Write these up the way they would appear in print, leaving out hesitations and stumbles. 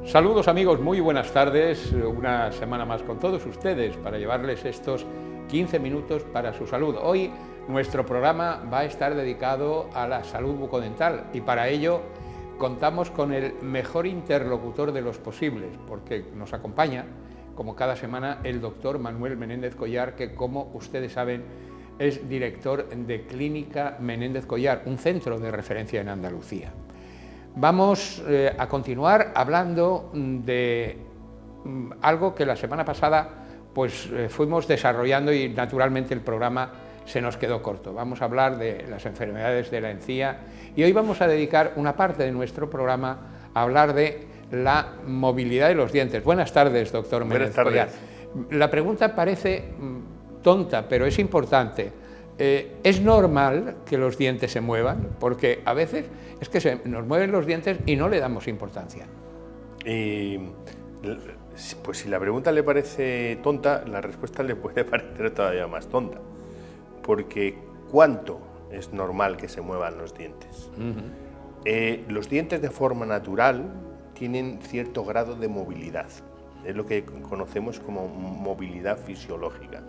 Saludos amigos, muy buenas tardes, una semana más con todos ustedes para llevarles estos 15 minutos para su salud. Hoy nuestro programa va a estar dedicado a la salud bucodental y para ello contamos con el mejor interlocutor de los posibles, porque nos acompaña, como cada semana, el doctor Manuel Menéndez Collar, que como ustedes saben es director de Clínica Menéndez Collar, un centro de referencia en Andalucía. Vamos a continuar hablando de algo que la semana pasada fuimos desarrollando y naturalmente el programa se nos quedó corto. Vamos a hablar de las enfermedades de la encía y hoy vamos a dedicar una parte de nuestro programa a hablar de la movilidad de los dientes. Buenas tardes, doctor Menéndez Collar. La pregunta parece tonta, pero es importante. ¿Es normal que los dientes se muevan? Porque a veces es que se nos mueven los dientes y no le damos importancia. Pues si la pregunta le parece tonta, la respuesta le puede parecer todavía más tonta. Porque ¿cuánto es normal que se muevan los dientes? Los dientes de forma natural tienen cierto grado de movilidad. Es lo que conocemos como movilidad fisiológica.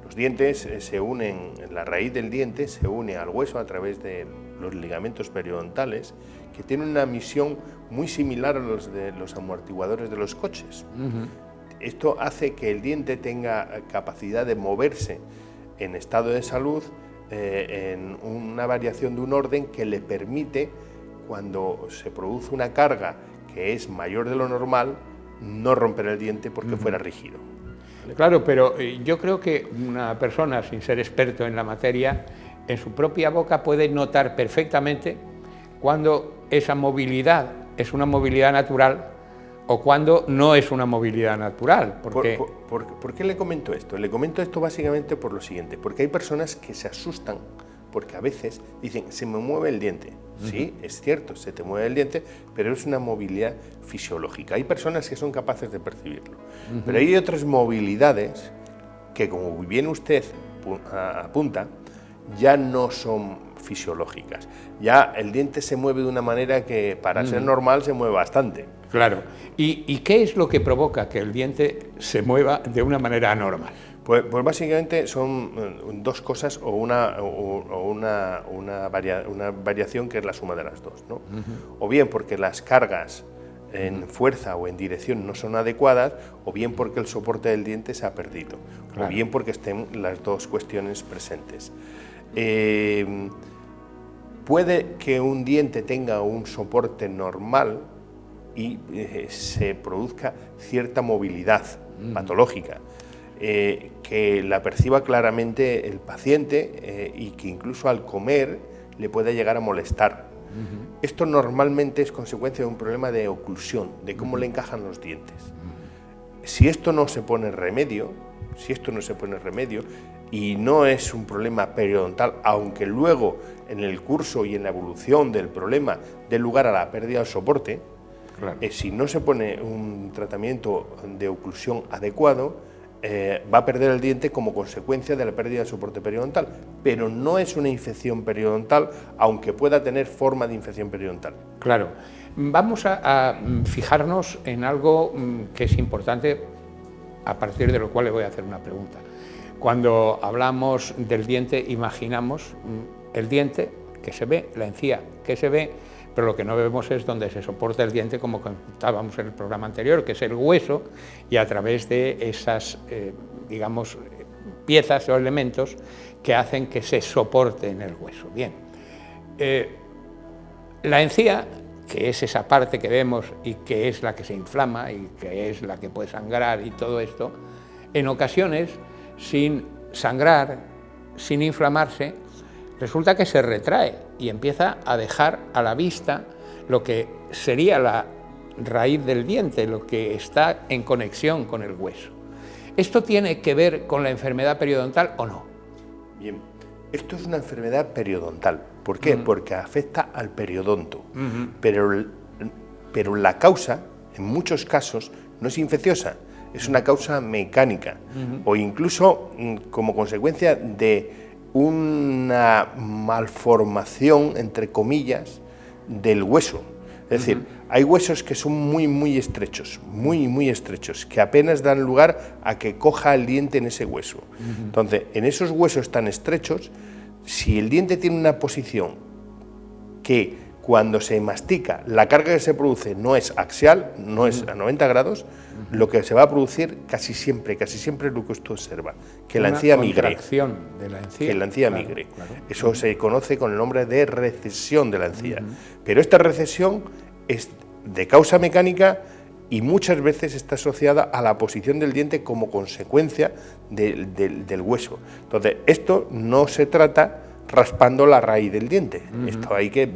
Los dientes se unen, la raíz del diente se une al hueso a través de los ligamentos periodontales, que tienen una misión muy similar a los de los amortiguadores de los coches. Esto hace que el diente tenga capacidad de moverse en estado de salud en una variación de un orden que le permite, cuando se produce una carga que es mayor de lo normal, no romper el diente porque fuera rígido. Claro, pero yo creo que una persona sin ser experto en la materia, en su propia boca puede notar perfectamente cuando esa movilidad es una movilidad natural o cuando no es una movilidad natural. ¿Por qué le comento esto? Le comento esto básicamente por lo siguiente, porque hay personas que se asustan porque a veces dicen, se me mueve el diente. Sí, es cierto, se te mueve el diente, pero es una movilidad fisiológica. Hay personas que son capaces de percibirlo, pero hay otras movilidades que, como bien usted apunta, ya no son fisiológicas. Ya el diente se mueve de una manera que para ser normal se mueve bastante. Claro. ¿Y qué es lo que provoca que el diente se mueva de una manera anormal? Pues básicamente son dos cosas o una variación que es la suma de las dos, ¿no? O bien porque las cargas en fuerza o en dirección no son adecuadas, o bien porque el soporte del diente se ha perdido, o bien porque estén las dos cuestiones presentes. Puede que un diente tenga un soporte normal y se produzca cierta movilidad patológica, que la perciba claramente el paciente y que incluso al comer le puede llegar a molestar. Esto normalmente es consecuencia de un problema de oclusión, de cómo le encajan los dientes. Si esto no se pone remedio, y no es un problema periodontal, aunque luego en el curso y en la evolución del problema dé lugar a la pérdida del soporte, si no se pone un tratamiento de oclusión adecuado, va a perder el diente como consecuencia de la pérdida del soporte periodontal, pero no es una infección periodontal, aunque pueda tener forma de infección periodontal. Claro. Vamos a fijarnos en algo que es importante, a partir de lo cual le voy a hacer una pregunta. Cuando hablamos del diente, imaginamos el diente que se ve, la encía que se ve, pero lo que no vemos es donde se soporta el diente, como contábamos en el programa anterior, que es el hueso, y a través de esas, digamos, piezas o elementos que hacen que se soporte en el hueso. Bien, la encía, que es esa parte que vemos y que es la que se inflama y que es la que puede sangrar y todo esto, en ocasiones, sin sangrar, sin inflamarse, resulta que se retrae y empieza a dejar a la vista lo que sería la raíz del diente, lo que está en conexión con el hueso. ¿Esto tiene que ver con la enfermedad periodontal o no? Bien, esto es una enfermedad periodontal. ¿Por qué? Porque afecta al periodonto, pero la causa, en muchos casos, no es infecciosa, es una causa mecánica, o incluso como consecuencia de una malformación, entre comillas, del hueso. Es decir, hay huesos que son muy estrechos, muy estrechos, que apenas dan lugar a que coja el diente en ese hueso. Entonces, en esos huesos tan estrechos, si el diente tiene una posición que cuando se mastica, la carga que se produce no es axial, no es a 90 grados, lo que se va a producir casi siempre es lo que usted observa, que la encía migre. De la encía. Que la encía migre. Eso se conoce con el nombre de recesión de la encía. Pero esta recesión es de causa mecánica y muchas veces está asociada a la posición del diente como consecuencia del hueso. Entonces, esto no se trata raspando la raíz del diente. Esto hay que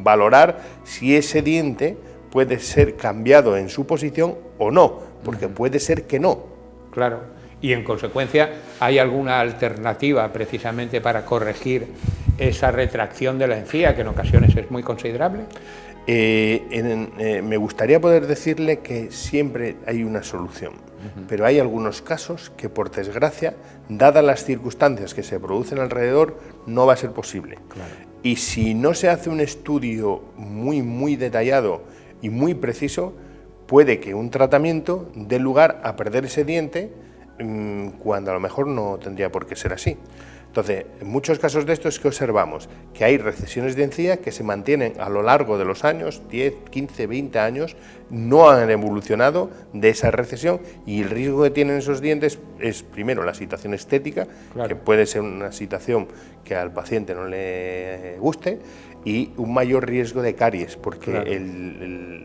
valorar si ese diente puede ser cambiado en su posición o no, porque puede ser que no. Claro, y en consecuencia, ¿hay alguna alternativa precisamente para corregir esa retracción de la encía, que en ocasiones es muy considerable? Me gustaría poder decirle que siempre hay una solución, pero hay algunos casos que, por desgracia, dadas las circunstancias que se producen alrededor, no va a ser posible. Claro. Y si no se hace un estudio muy detallado y muy preciso, puede que un tratamiento dé lugar a perder ese diente cuando a lo mejor no tendría por qué ser así. Entonces, en muchos casos de estos que observamos que hay recesiones de encía que se mantienen a lo largo de los años, 10, 15, 20 años, no han evolucionado de esa recesión, y el riesgo que tienen esos dientes es, primero, la situación estética, claro, que puede ser una situación que al paciente no le guste, y un mayor riesgo de caries, porque claro,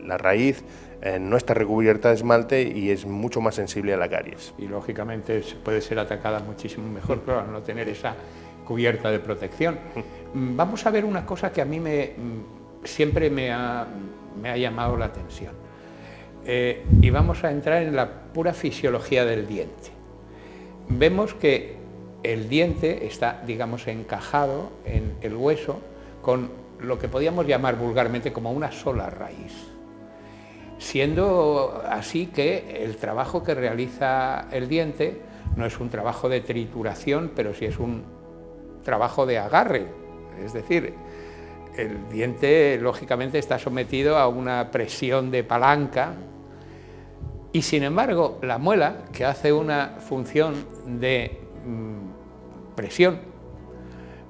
la raíz no está recubierta de esmalte y es mucho más sensible a la caries. Y lógicamente puede ser atacada muchísimo mejor, claro, al no tener esa cubierta de protección. Vamos a ver una cosa que a mí siempre me ha llamado la atención. Y vamos a entrar en la pura fisiología del diente. Vemos que el diente está, digamos, encajado en el hueso con lo que podríamos llamar vulgarmente como una sola raíz. Siendo así que el trabajo que realiza el diente no es un trabajo de trituración, pero sí es un trabajo de agarre. Es decir, el diente lógicamente está sometido a una presión de palanca, y sin embargo la muela, que hace una función de presión,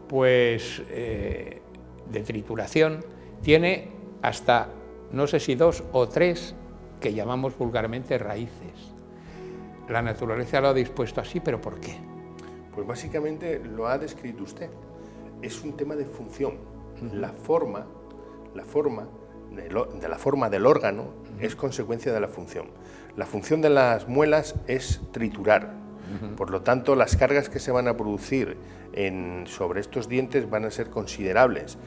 pues de trituración, tiene hasta, no sé si 2 o 3, que llamamos vulgarmente raíces. La naturaleza lo ha dispuesto así, pero ¿por qué? Pues básicamente lo ha descrito usted. Es un tema de función. La forma del órgano es consecuencia de la función. La función de las muelas es triturar. Por lo tanto, las cargas que se van a producir sobre estos dientes van a ser considerables.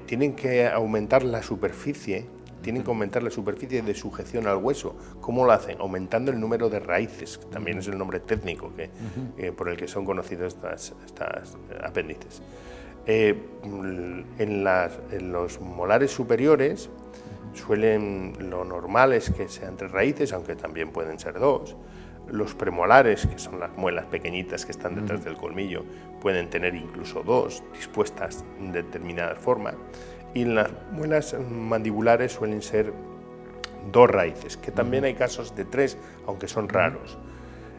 Tienen que aumentar la superficie, de sujeción al hueso. ¿Cómo lo hacen? Aumentando el número de raíces, que también es el nombre técnico por el que son conocidos estas apéndices. En los molares superiores lo normal es que sean 3 raíces, aunque también pueden ser 2. Los premolares, que son las muelas pequeñitas que están detrás del colmillo, pueden tener incluso 2 dispuestas de determinada forma, y en las muelas mandibulares suelen ser 2 raíces, que también hay casos de 3, aunque son raros.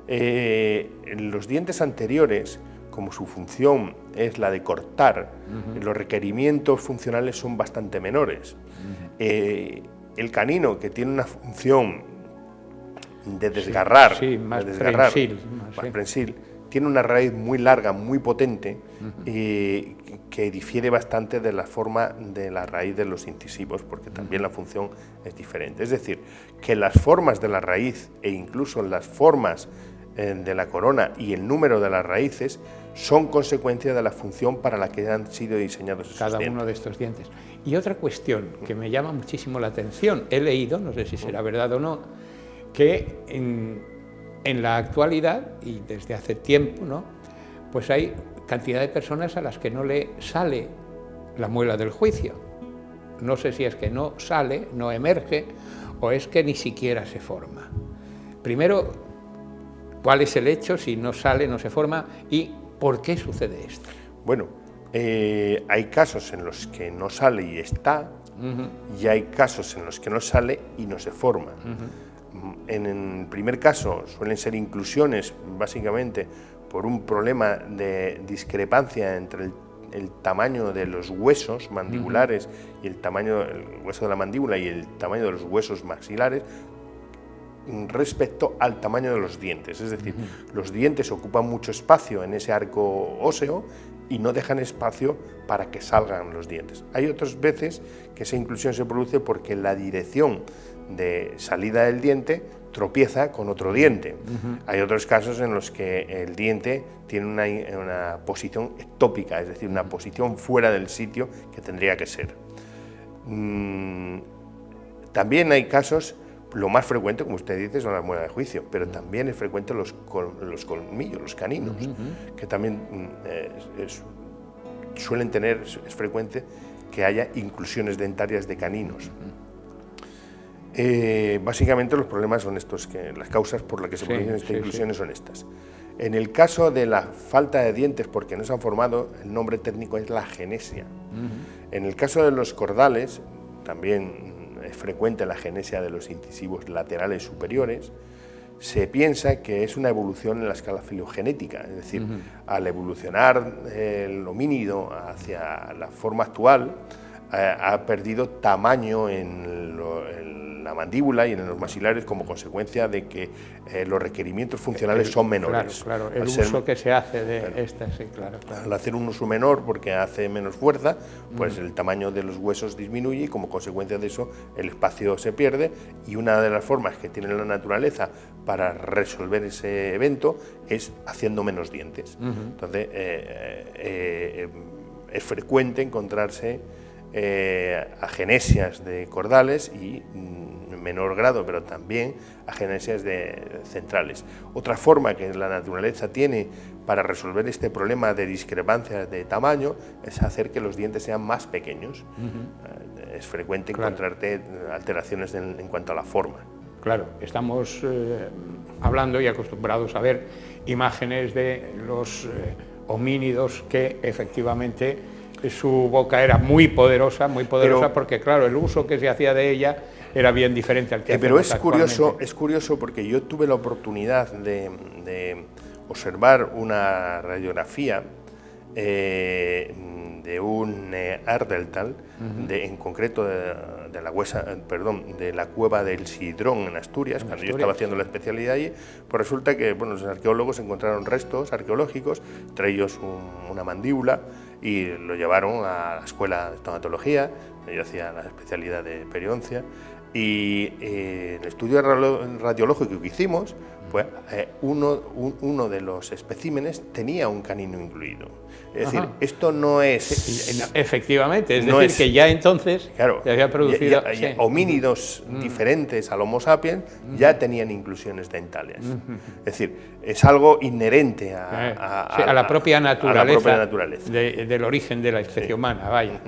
En los dientes anteriores, como su función es la de cortar, los requerimientos funcionales son bastante menores. El canino, que tiene una función de desgarrar, más prensil, tiene una raíz muy larga, muy potente, que difiere bastante de la forma de la raíz de los incisivos, porque también la función es diferente. Es decir, que las formas de la raíz e incluso las formas de la corona y el número de las raíces son consecuencia de la función para la que han sido diseñados esos cada dientes. uno de estos dientes. Y otra cuestión que me llama muchísimo la atención, he leído, no sé si será verdad o no, que en la actualidad, y desde hace tiempo, ¿no?, pues hay cantidad de personas a las que no le sale la muela del juicio. No sé si es que no sale, no emerge, o es que ni siquiera se forma. primero, ¿cuál es el hecho? Si no sale, no se forma, y ¿por qué sucede esto? Bueno, hay casos en los que no sale y está, y hay casos en los que no sale y no se forma. En el primer caso suelen ser inclusiones, básicamente, por un problema de discrepancia entre el tamaño de los huesos mandibulares y el tamaño del hueso de la mandíbula y el tamaño de los huesos maxilares respecto al tamaño de los dientes. Es decir, los dientes ocupan mucho espacio en ese arco óseo y no dejan espacio para que salgan los dientes. Hay otras veces que esa inclusión se produce porque la dirección de salida del diente tropieza con otro diente. Hay otros casos en los que el diente tiene una posición ectópica, es decir, una posición fuera del sitio que tendría que ser. También hay casos, lo más frecuente, como usted dice, son las muelas de juicio, pero también es frecuente los colmillos, los caninos, que también suelen tener, es frecuente que haya inclusiones dentarias de caninos. Básicamente los problemas son estos, que las causas por las que se producen estas inclusiones son estas. En el caso de la falta de dientes porque no se han formado, el nombre técnico es la agenesia. En el caso de los cordales, también es frecuente la agenesia de los incisivos laterales superiores. Se piensa que es una evolución en la escala filogenética, es decir, al evolucionar el homínido hacia la forma actual, ha perdido tamaño en la mandíbula y en los maxilares como consecuencia de que los requerimientos funcionales son menores. Claro, el uso que se hace de esta, sí, claro. Al hacer un uso menor, porque hace menos fuerza, pues el tamaño de los huesos disminuye y como consecuencia de eso el espacio se pierde, y una de las formas que tiene la naturaleza para resolver ese evento es haciendo menos dientes. Entonces, es frecuente encontrarse agenesias de cordales y en menor grado, pero también agenesias centrales. Otra forma que la naturaleza tiene para resolver este problema de discrepancias de tamaño es hacer que los dientes sean más pequeños. Es frecuente encontrarte alteraciones en cuanto a la forma. Claro, estamos hablando y acostumbrados a ver imágenes de los homínidos que efectivamente su boca era muy poderosa, porque claro, el uso que se hacía de ella era bien diferente al que hacemos actualmente. Es curioso porque yo tuve la oportunidad de observar una radiografía de un Neandertal, en concreto de la cueva del Sidrón en Asturias, cuando yo estaba haciendo la especialidad allí. Pues resulta que los arqueólogos encontraron restos arqueológicos, entre ellos una mandíbula, y lo llevaron a la escuela de estomatología. Yo hacía la especialidad de periodoncia, y el estudio radiológico que hicimos, pues uno de los especímenes tenía un canino incluido. Es decir, esto no es... Efectivamente, es decir, que ya entonces se había producido... homínidos diferentes al Homo sapiens ya tenían inclusiones dentales. Es decir, es algo inherente a la propia naturaleza, del origen de la especie humana, vaya.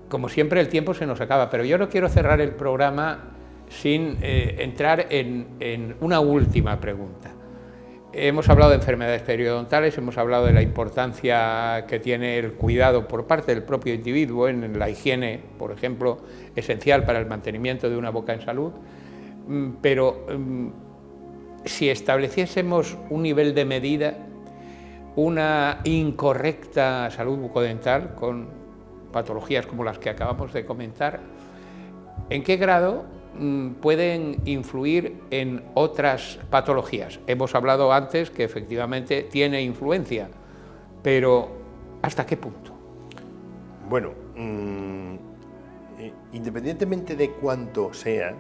Como siempre, el tiempo se nos acaba, pero yo no quiero cerrar el programa sin entrar en una última pregunta. Hemos hablado de enfermedades periodontales, hemos hablado de la importancia que tiene el cuidado por parte del propio individuo en la higiene, por ejemplo, esencial para el mantenimiento de una boca en salud, pero si estableciésemos un nivel de medida, una incorrecta salud bucodental con patologías como las que acabamos de comentar, ¿en qué grado pueden influir en otras patologías? Hemos hablado antes que efectivamente tiene influencia, pero ¿hasta qué punto? Bueno, independientemente de cuánto sea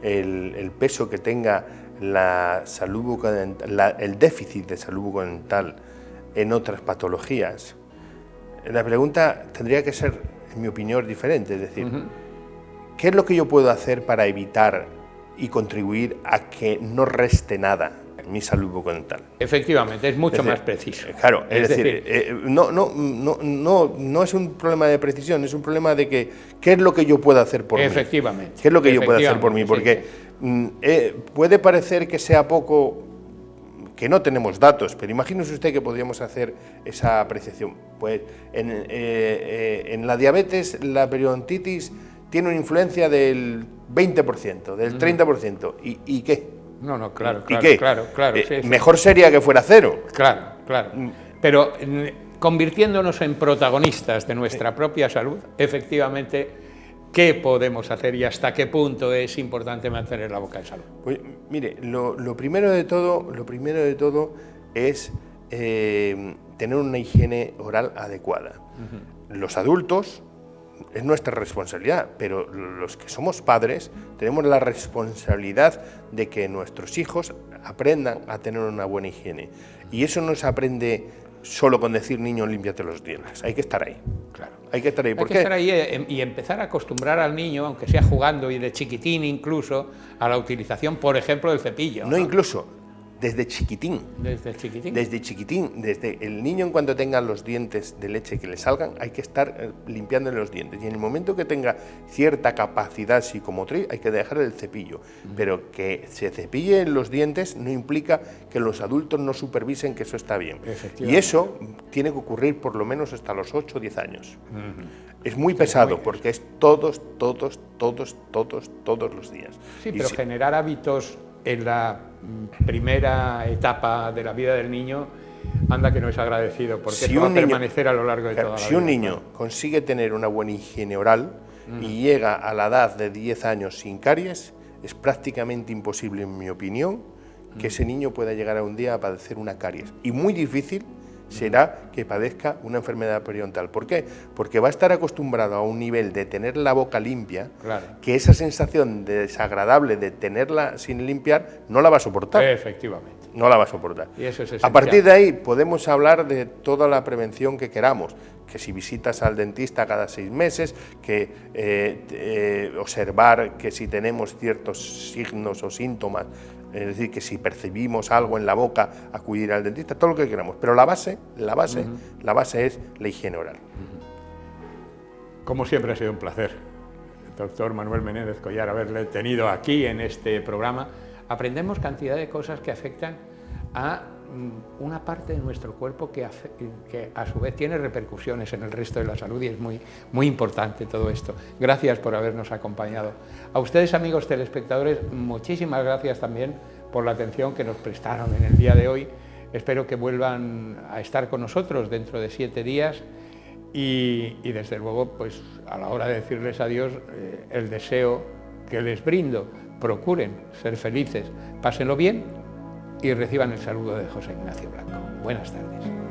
el peso que tenga la salud bucodental, el déficit de salud bucodental en otras patologías, la pregunta tendría que ser, en mi opinión, diferente. Es decir, ¿qué es lo que yo puedo hacer para evitar y contribuir a que no reste nada en mi salud bucodental? Efectivamente, es mucho más preciso. Claro, es decir, no es un problema de precisión, es un problema de qué es lo que yo puedo hacer por mí. Efectivamente. ¿Qué es lo que yo puedo hacer por mí? Porque Puede parecer que sea poco, que no tenemos datos, pero imagínese usted que podríamos hacer esa apreciación. Pues en la diabetes, la periodontitis tiene una influencia del 20%, del 30%. ¿Y qué? No, claro, ¿Y qué? claro. Sí. Mejor sería que fuera cero. Claro. Pero convirtiéndonos en protagonistas de nuestra propia salud, efectivamente, ¿qué podemos hacer y hasta qué punto es importante mantener la boca en salud? Pues mire, lo primero de todo es tener una higiene oral adecuada. Los adultos es nuestra responsabilidad, pero los que somos padres tenemos la responsabilidad de que nuestros hijos aprendan a tener una buena higiene. Y eso no se aprende solo con decir, niño, límpiate los dientes. Hay que estar ahí. Claro. Hay que estar ahí. Hay que estar ahí y empezar a acostumbrar al niño, aunque sea jugando y de chiquitín incluso, a la utilización, por ejemplo, del cepillo. No, incluso, desde chiquitín. Desde chiquitín. Desde chiquitín, desde el niño en cuanto tenga los dientes de leche que le salgan, hay que estar limpiándole los dientes. Y en el momento que tenga cierta capacidad psicomotriz, hay que dejar el cepillo. Pero que se cepillen los dientes no implica que los adultos no supervisen que eso está bien. Y eso tiene que ocurrir por lo menos hasta los 8 o 10 años. Es muy pesado porque es todos los días. Sí, pero generar hábitos en la primera etapa de la vida del niño, anda que no es agradecido, porque si eso va a permanecer a lo largo de toda la vida. Si un niño consigue tener una buena higiene oral y llega a la edad de 10 años sin caries, es prácticamente imposible, en mi opinión, que ese niño pueda llegar a un día a padecer una caries. Y muy difícil será que padezca una enfermedad periodontal. ¿Por qué? Porque va a estar acostumbrado a un nivel de tener la boca limpia, que esa sensación desagradable de tenerla sin limpiar no la va a soportar. Efectivamente. No la va a soportar. Y eso es a partir de ahí podemos hablar de toda la prevención que queramos, que si visitas al dentista cada 6 meses, que observar que si tenemos ciertos signos o síntomas, es decir, que si percibimos algo en la boca, acudir al dentista, todo lo que queramos. Pero la base es la higiene oral. Como siempre ha sido un placer, doctor Manuel Menéndez Collar, haberle tenido aquí en este programa. Aprendemos cantidad de cosas que afectan a una parte de nuestro cuerpo que a su vez tiene repercusiones en el resto de la salud y es muy importante todo esto. Gracias por habernos acompañado. A ustedes, amigos telespectadores, muchísimas gracias también por la atención que nos prestaron en el día de hoy. Espero que vuelvan a estar con nosotros dentro de 7 días y desde luego, pues a la hora de decirles adiós, el deseo que les brindo: procuren ser felices, pásenlo bien y reciban el saludo de José Ignacio Blanco. Buenas tardes.